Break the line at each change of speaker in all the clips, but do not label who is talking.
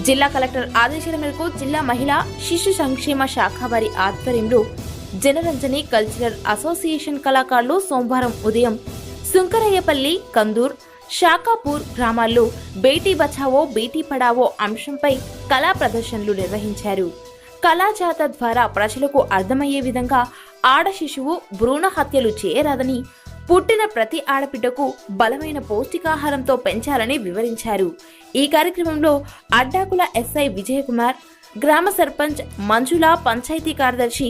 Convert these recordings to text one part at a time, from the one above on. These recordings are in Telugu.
జిల్లా కలెక్టర్ ఆదేశాల మేరకు జిల్లా మహిళా శిశు సంక్షేమ శాఖ వారి ఆధ్వర్యంలో జనరంజని కల్చరల్ అసోసియేషన్ కళాకారులు సోమవారం ఉదయం సుంకరయ్యపల్లి, కందూర్, షాకాపూర్ గ్రామాల్లో బేటీ బచావో బేటీ పడావో అంశంపై కళా ప్రదర్శనలు నిర్వహించారు. కళాజాత ద్వారా ప్రజలకు అర్థమయ్యే విధంగా ఆడ శిశువు భ్రూణ హత్యలు చేయరాదని, పుట్టిన ప్రతి ఆడబిడ్డకు బలమైన పౌష్టికాహారంతో పెంచాలని వివరించారు. ఈ కార్యక్రమంలో అడ్డాకుల ఎస్ఐ విజయకుమార్, గ్రామ సర్పంచ్ మంజుల, పంచాయతీ కార్యదర్శి,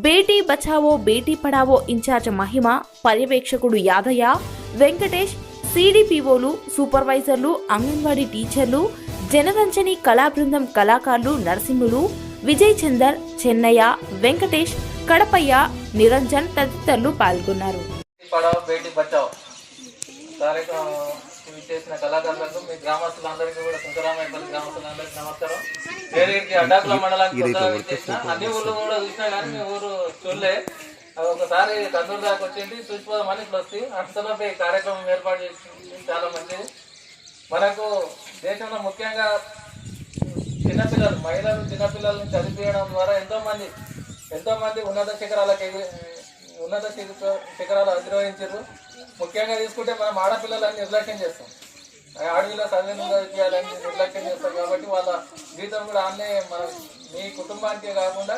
బేటీ బచావో బేటీ పడావో ఇన్ఛార్జ్ మహిమ, పర్యవేక్షకుడు యాదయ్య, వెంకటేష్, సిడిపిఓలు, సూపర్వైజర్లు, అంగన్వాడీ టీచర్లు, జనరంజని కళా బృందం కళాకారులు నరసింహులు, విజయ్ చందర్, చెన్నయ్య, వెంకటేష్, కడపయ్య, నిరంజన్ తదితరులు పాల్గొన్నారు.
చేసిన కళాకారులకు, మీ గ్రామస్తులందరికీ కూడా సుందరామయ్యపల్లి గ్రామస్తులందరికీ నమస్కారం. వేరేకి అడ్డాకుల మండలానికి చేసిన అన్ని ఊళ్ళు కూడా చూసినా కానీ మీ ఊరు చూడలే. ఒకసారి కందూరు దాకా వచ్చింది, చూసిపోదామని ఇప్పుడు వస్తే అసలు కార్యక్రమం ఏర్పాటు చేసింది. చాలా మంచిది. మనకు దేశంలో ముఖ్యంగా చిన్నపిల్లలు, మహిళలు, చిన్నపిల్లలను చదివించడం ద్వారా ఎంతో మంది ఉన్నత శిఖరాలు అధిరోహించారు. ముఖ్యంగా తీసుకుంటే మనం ఆడపిల్లలని నిర్లక్ష్యం చేస్తాం. ఆడపిల్ల చదివించాలని నిర్లక్ష్యం చేస్తాం. కాబట్టి వాళ్ళ జీవితం కూడా ఆన్నే మన మీ కుటుంబానికే కాకుండా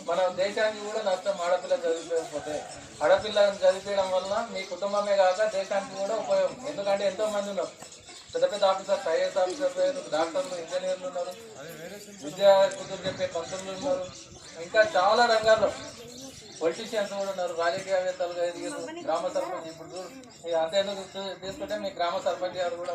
మన దేశానికి కూడా నష్టం. ఆడపిల్లని చదివిపోతే ఆడపిల్లని చదివించడం వల్ల మీ కుటుంబమే కాక దేశానికి కూడా ఉపయోగం. ఎందుకంటే ఎంతో మంది ఉన్నారు, పెద్ద పెద్ద ఆఫీసర్స్, ఐఏఎస్ ఆఫీసర్లు, డాక్టర్లు, ఇంజనీర్లు ఉన్నారు, విద్యా కూతురు చెప్పే పంతులు ఉన్నారు, ఇంకా చాలా రంగాల్లో పొలిటీషియన్స్ కూడా ఉన్నారు, రాజకీయవేత్తలుగా ఎదిగారు, గ్రామ సర్పంచ్. ఇప్పుడు అంతేందుకు తీసుకుంటే మీ గ్రామ సర్పంచ్ గారు కూడా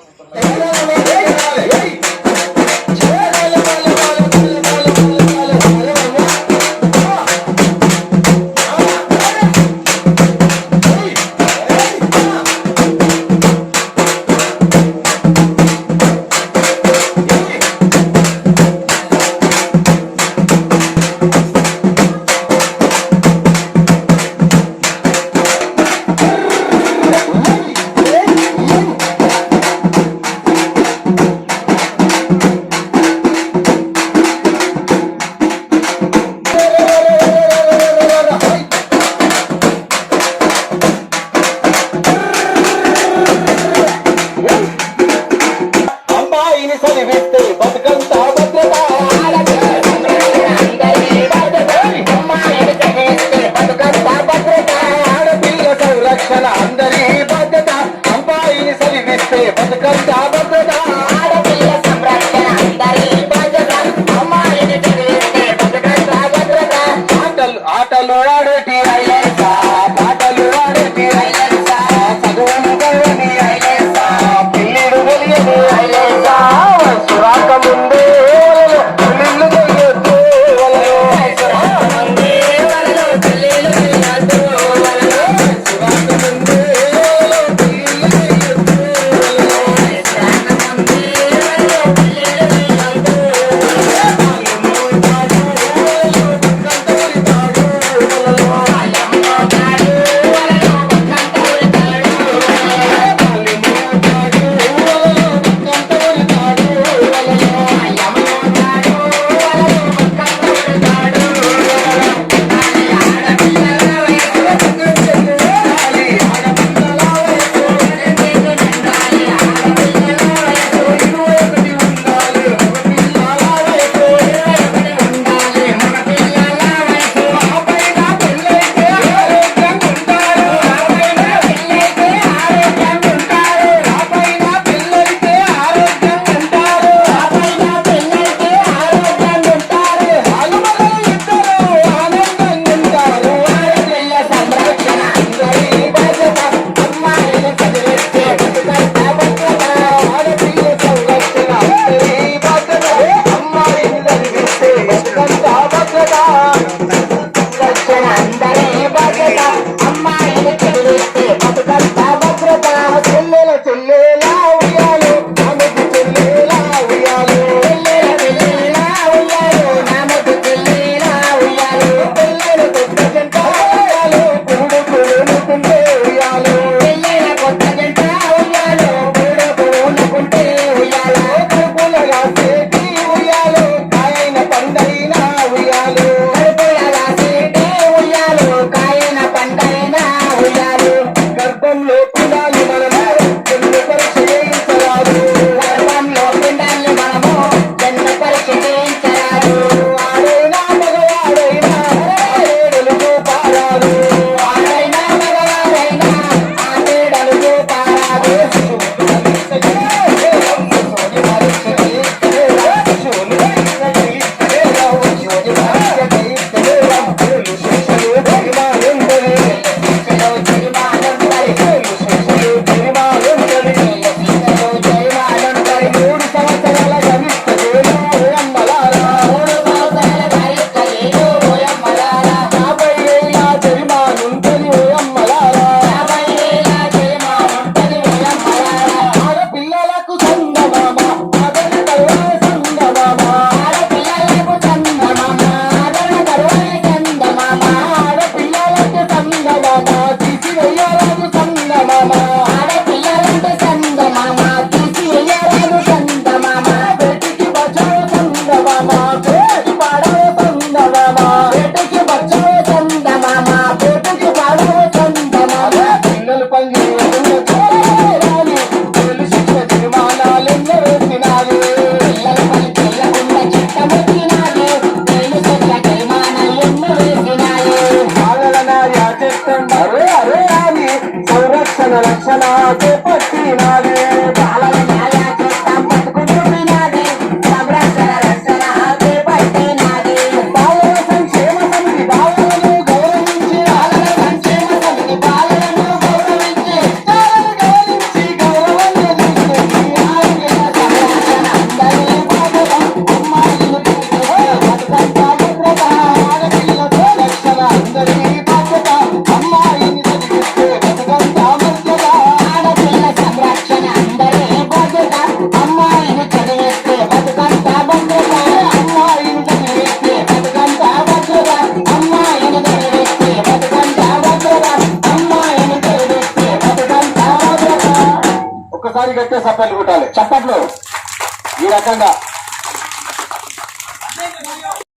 అరే అరే అది సంరక్షణ రక్షణ చేపట్టినాది బాలల న్యాయ చట్టం పట్టుకుంటున్నది సంరక్షణ రక్షణ చేపట్టినాది బాలల సంక్షేమ సమితి బాలలను గౌరవించి బాలల సంక్షేమ సమితి బాలలను గౌరవించి గౌరవాన్ని తీసుకొచ్చి ఆరోగ్య సంరక్షణ అందరి బాధలు అమ్మాయిలు బతుకంతా భద్రత ఆడపిల్లతో రక్షణ అందరి బాధ్యత అమ్మాయిని చదివిస్తే బతుకంతా భద్రత ఆడపిల్ల సంరక్షణ అందరి బాధ్యత అమ్మాయిని చదివిస్తే బతుకంతా భద్రత అమ్మాయిని చదివిస్తే బతుకంతా భద్రత అమ్మాయిని చదివిస్తే బతుకంతా భద్రత అమ్మాయిని చదివిస్తే బతుకంతా భద్రత. ఒక్కసారి గట్టే చప్పట్లు కొట్టాలి. చప్పట్లు ఈ రకంగా